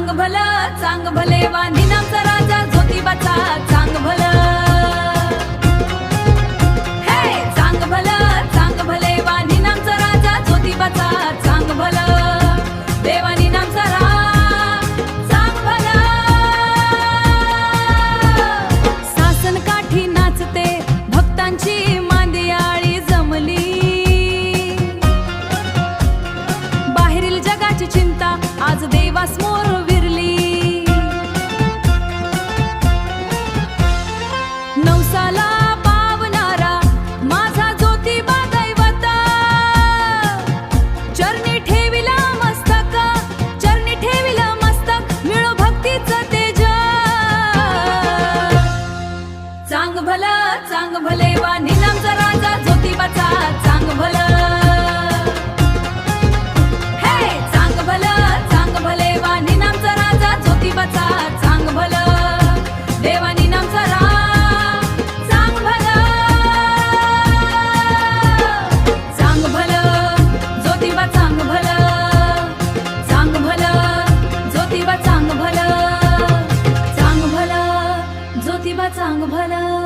चांग भलं चांग भले वाणीनामचा राजा ज्योतिबाचा चांग भलं हे चांग भलं चांग भले वाणीनामचा राजा ज्योतिबाचा चांग भलं देवानी नामचा चांग भलं सासन काठी नाचते भक्तांची मांदियाळी जमली बाहेरील जगाची चिंता आज देवासमोर विरली नवसाला पावणारा माझा ज्योतिबा दैवता चरणी ठेविला मस्तक चरणी ठेविला मस्तक मिळो भक्तीचं तेज चांग भलं चांग भले वाणीनामचा राजा ज्योतिबाचा चांग भलं चांग भलं देवानी नामचा चांग भलं चांग भलं ज्योतिबा चांग भलं चांग भलं ज्योतिबा चांग भलं चांग भलं ज्योतिबा चांग भलं